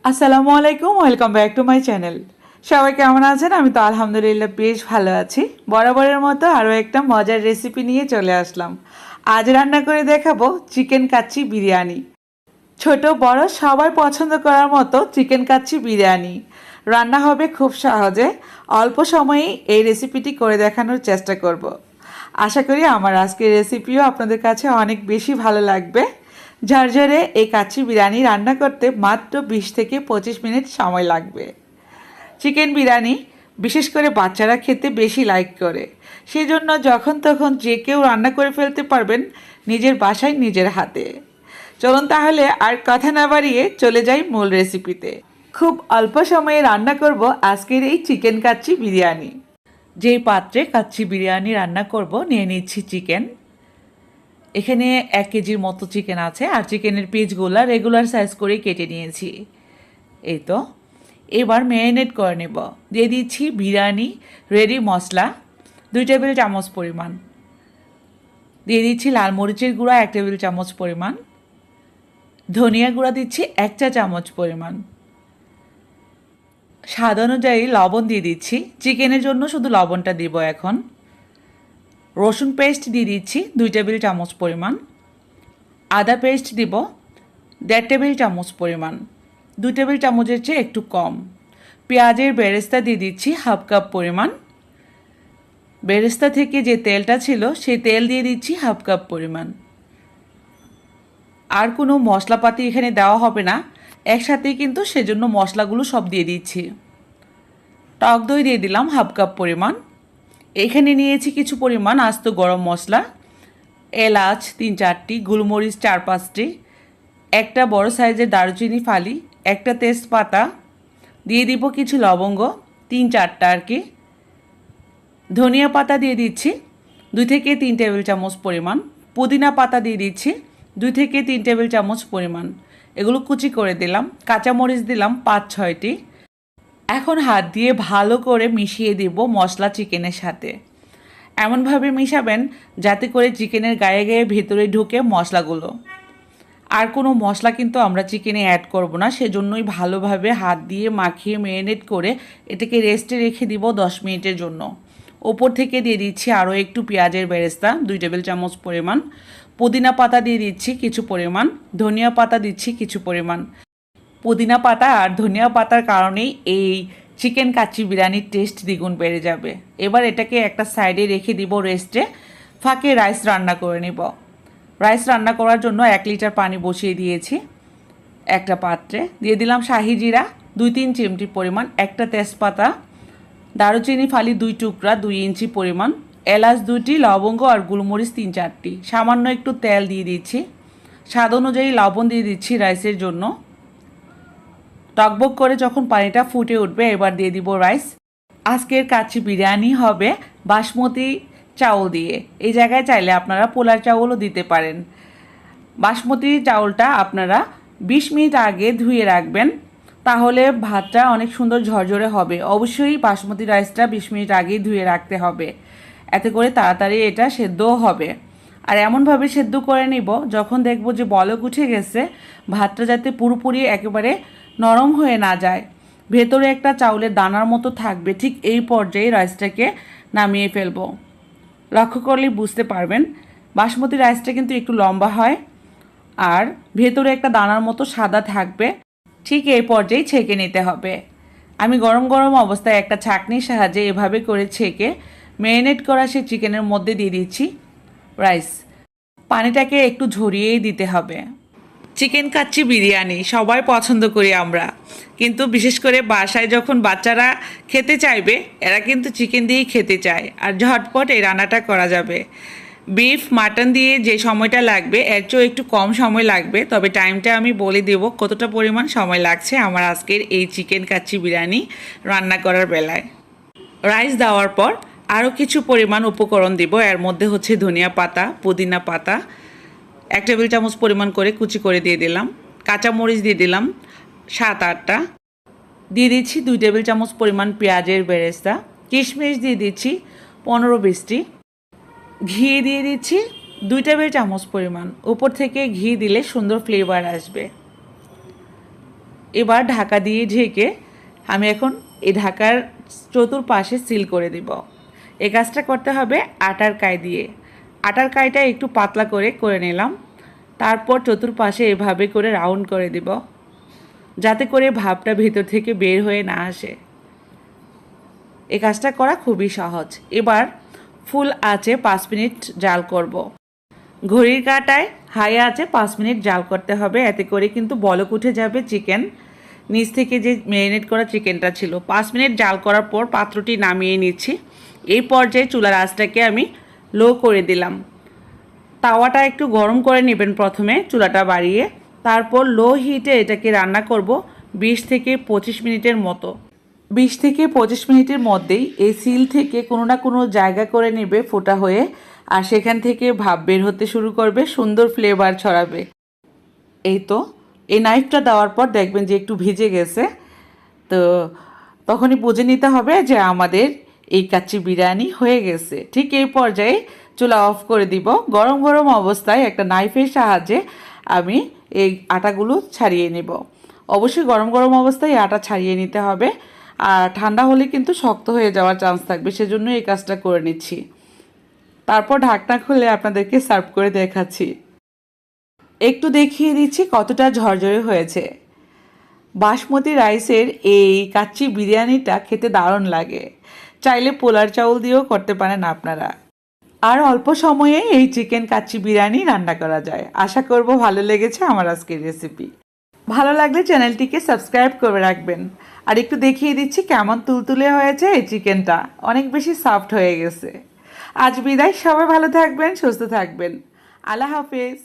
আসসালামু আলাইকুম, welcome back to my channel. সবাই কেমন আছেন? আমি তো আলহামদুলিল্লাহ বেশ ভালো আছি। বরাবরের মতো আরও একটা মজার রেসিপি নিয়ে চলে আসলাম। আজ রান্না করে দেখাবো চিকেন কাচ্চি বিরিয়ানি। ছোট বড় সবাই পছন্দ করার মতো চিকেন কাচ্চি বিরিয়ানি রান্না হবে খুব সহজে। অল্প সময়েই এই রেসিপিটি করে দেখানোর চেষ্টা করব। আশা করি আমার আজকের রেসিপিও আপনাদের কাছে অনেক বেশি ভালো লাগবে। ঝরঝরে এই কাচ্চি বিরিয়ানি রান্না করতে মাত্র 20 থেকে 25 মিনিট সময় লাগবে। চিকেন বিরিয়ানি বিশেষ করে বাচ্চারা খেতে বেশি লাইক করে, সেজন্য যখন তখন যে কেউ রান্না করে ফেলতে পারবেন নিজের বাসায় নিজের হাতে। চলুন তাহলে আর কথা না বাড়িয়ে চলে যাই মূল রেসিপিতে। খুব অল্প সময়ে রান্না করব আজকের এই চিকেন কাচ্চি বিরিয়ানি। যেই পাত্রে কাচ্চি বিরিয়ানি রান্না করব নিয়ে নিচ্ছি চিকেন। এখানে 1 কেজির মতো চিকেন আছে, আর চিকেনের পিসগুলো রেগুলার সাইজ করে কেটে নিয়েছি। এই তো এবার ম্যারিনেট করে নেব। দিয়ে দিচ্ছি বিরিয়ানি রেডি মশলা 2 টেবিল চামচ পরিমাণ। দিয়ে দিচ্ছি লাল মরিচের গুঁড়া 1 টেবিল চামচ পরিমাণ। ধনিয়া গুঁড়া দিচ্ছি 1 চা চামচ পরিমাণ। স্বাদ অনুযায়ী লবণ দিয়ে দিচ্ছি, চিকেনের জন্য শুধু লবণটা দিব এখন। রসুন পেস্ট দিয়ে দিচ্ছি 2 টেবিল চামচ পরিমাণ। আদা পেস্ট দিব 1.5 টেবিল চামচ পরিমাণ, 2 টেবিল চামচের চেয়ে একটু কম। পেঁয়াজের বেরেস্তা দিয়ে দিচ্ছি হাফ কাপ পরিমাণ। বেরেস্তা থেকে যে তেলটা ছিল সেই তেল দিয়ে দিচ্ছি হাফ কাপ পরিমাণ। আর কোনো মশলাপাতি এখানে দেওয়া হবে না, একসাথেই কিন্তু সেজন্য মশলাগুলো সব দিয়ে দিচ্ছি। টক দই দিয়ে দিলাম হাফ কাপ পরিমাণ। এখানে নিয়েছি কিছু পরিমাণ আস্ত গরম মশলা, এলাচ 3-4টি, গোলমরিচ 4-5টি, একটা বড় সাইজের দারুচিনি ফালি, একটা তেজপাতা, দিয়ে দিব কিছু লবঙ্গ 3-4টা আর কি। ধনিয়া পাতা দিয়ে দিচ্ছি 2 থেকে 3 টেবিল চামচ পরিমাণ। পুদিনা পাতা দিয়ে দিচ্ছি 2 থেকে 3 টেবিল চামচ পরিমাণ। এগুলো কুচি করে দিলাম। কাঁচামরিচ দিলাম 5-6টি। এখন হাত দিয়ে ভালো করে মিশিয়ে দেব মশলা চিকেনের সাথে। এমনভাবে মিশাবেন যাতে করে চিকেনের গায়ে গায়ে ভেতরে ঢুকে মশলাগুলো। আর কোনো মশলা কিন্তু আমরা চিকেনে অ্যাড করব না, সেজন্যই ভালোভাবে হাত দিয়ে মাখিয়ে ম্যারিনেট করে এটাকে রেস্টে রেখে দিব 10 মিনিটের জন্য। ওপর থেকে দিয়ে দিচ্ছি আরও একটু পেঁয়াজের বেরেস্তা 2 টেবিল চামচ পরিমাণ। পুদিনা পাতা দিয়ে দিচ্ছি কিছু পরিমাণ। ধনিয়া পাতা দিচ্ছি কিছু পরিমাণ। পুদিনা পাতা আর ধনিয়া পাতার কারণেই এই চিকেন কাচ্চি বিরিয়ানির টেস্ট দ্বিগুণ বেড়ে যাবে। এবার এটাকে একটা সাইডে রেখে দিব রেস্টে। ফাঁকে রাইস রান্না করে নেব। রাইস রান্না করার জন্য 1 লিটার পানি বসিয়ে দিয়েছি একটা পাত্রে। দিয়ে দিলাম শাহি জিরা 2-3 চিমটি পরিমাণ, একটা তেজপাতা, দারুচিনি ফালি 2 টুকরা 2 ইঞ্চি পরিমাণ, এলাচ 2টি, লবঙ্গ আর গোলমরিচ 3-4টি। সামান্য একটু তেল দিয়ে দিচ্ছি। স্বাদ অনুযায়ী লবণ দিয়ে দিচ্ছি রাইসের জন্য। টকবক করে যখন পানিটা ফুটে উঠবে এবার দিয়ে দিব রাইস। আজকের কাচ্চি বিরিয়ানি হবে বাসমতি চাউল দিয়ে। এই জায়গায় চাইলে আপনারা পোলার চাউলও দিতে পারেন। বাসমতি চাউলটা আপনারা 20 মিনিট আগে ধুয়ে রাখবেন, তাহলে ভাতটা অনেক সুন্দর ঝরঝরে হবে। অবশ্যই বাসমতি রাইসটা 20 মিনিট আগেই ধুয়ে রাখতে হবে, এতে করে তাড়াতাড়ি এটা সেদ্ধও হবে। আর এমনভাবে সেদ্ধ করে নিব যখন দেখব যে বলক উঠে গেছে, ভাতটা যাতে পুরোপুরি একেবারে নরম হয়ে না যায়, ভেতরে একটা চাউলের দানার মতো থাকবে, ঠিক এই পর্যায়ে রাইসটাকে নামিয়ে ফেলবো। লক্ষ্য করলে বুঝতে পারবেন বাসমতি রাইসটা কিন্তু একটু লম্বা হয় আর ভেতরে একটা দানার মতো সাদা থাকবে। ঠিক এই পর্যায়ে ছেঁকে নিতে হবে। আমি গরম গরম অবস্থায় একটা ছাঁকনির সাহায্যে এভাবে করে ছেঁকে ম্যারিনেট করা সে চিকেনের মধ্যে দিয়ে দিচ্ছি রাইস। পানিটাকে একটু ঝরিয়েই দিতে হবে। চিকেন কাচ্চি বিরিয়ানি সবাই পছন্দ করি আমরা, কিন্তু বিশেষ করে বাসায় যখন বাচ্চারা খেতে চাইবে এরা কিন্তু চিকেন দিয়েই খেতে চায়, আর ঝটপট এই রান্নাটা করা যাবে। বিফ মাটন দিয়ে যে সময়টা লাগবে এর চেয়েও একটু কম সময় লাগবে, তবে টাইমটা আমি বলে দেব কতটা পরিমাণ সময় লাগছে আমার আজকের এই চিকেন কাচ্চি বিরিয়ানি রান্না করার বেলায়। রাইস দেওয়ার পর আরও কিছু পরিমাণ উপকরণ দিব। এর মধ্যে হচ্ছে ধনিয়া পাতা, পুদিনা পাতা 1 টেবিল চামচ পরিমাণ করে কুচি করে দিয়ে দিলাম। কাঁচামরিচ দিয়ে দিলাম 7-8টা। দিয়ে দিচ্ছি 2 টেবিল চামচ পরিমাণ পেঁয়াজের বেরেস্তা। কিশমিশ দিয়ে দিচ্ছি 15-20টি। ঘি দিয়ে দিচ্ছি 2 টেবিল চামচ পরিমাণ। উপর থেকে ঘি দিলে সুন্দর ফ্লেভার আসবে। এবার ঢাকা দিয়ে ঢেকে আমি এখন এই ঢাকার চতুর্পাশে সিল করে দিব। এই কাজটা করতে হবে আটার কাই দিয়ে। আটার কাইটা একটু পাতলা করে নিলাম। তারপর চতুর্পাশে এভাবে করে রাউন্ড করে দিব, যাতে করে ভাপটা ভেতর থেকে বের হয়ে না আসে। এই কাজটা করা খুবই সহজ। এবার ফুল আঁচে 5 মিনিট জাল করব। ঘড়ির কাঁটায় হাই আঁচে 5 মিনিট জাল করতে হবে, এতে করে কিন্তু বলক উঠে যাবে চিকেন, নিচ থেকে যে ম্যারিনেট করা চিকেনটা ছিল। 5 মিনিট জাল করার পর পাত্রটি নামিয়ে নিচ্ছি। এই পর্যায়ে চুলার আঁচটাকে আমি লো করে দিলাম। তাওয়াটা একটু গরম করে নেবেন প্রথমে চুলাটা বাড়িয়ে, তারপর লো হিটে এটাকে রান্না করব 20 থেকে 25 মিনিটের মতো। 20 থেকে 25 মিনিটের মধ্যেই এই সিল থেকে কোনো না কোনো জায়গা করে নেবে ফোটা হয়ে, আর সেখান থেকে ভাপ বের হতে শুরু করবে, সুন্দর ফ্লেভার ছড়াবে। এই তো এই নাইফটা দেওয়ার পর দেখবেন যে একটু ভিজে গেছে, তো তখনই বুঝে নিতে হবে যে আমাদের এই কাচ্চি বিরিয়ানি হয়ে গেছে। ঠিক এই পর্যায়ে চুলা অফ করে দিব। গরম গরম অবস্থায় একটা নাইফের সাহায্যে আমি এই আটাগুলো ছাড়িয়ে নেব। অবশ্যই গরম গরম অবস্থায় আটা ছাড়িয়ে নিতে হবে, আর ঠান্ডা হলে কিন্তু শক্ত হয়ে যাওয়ার চান্স থাকবে, সেজন্য এই কাজটা করে নিচ্ছি। তারপর ঢাকনা খুলে আপনাদেরকে সার্ভ করে দেখাচ্ছি। একটু দেখিয়ে দিচ্ছি কতটা ঝরঝরে হয়েছে। বাসমতি রাইসের এই কাচ্চি বিরিয়ানিটা খেতে দারুণ লাগে। চাইলে পোলার চাউল দিয়েও করতে পারেন আপনারা। আর অল্প সময়ে এই চিকেন কাচ্চি বিরিয়ানি রান্না করা যায়। আশা করব ভালো লেগেছে আমার আজকের রেসিপি। ভালো লাগলে চ্যানেলটিকে সাবস্ক্রাইব করে রাখবেন। আর একটু দেখিয়ে দিচ্ছি কেমন তুলতুলে হয়েছে এই চিকেনটা, অনেক বেশি সফট হয়ে গেছে। আজ বিদায়, সবাই ভালো থাকবেন, সুস্থ থাকবেন। আল্লাহ হাফেজ।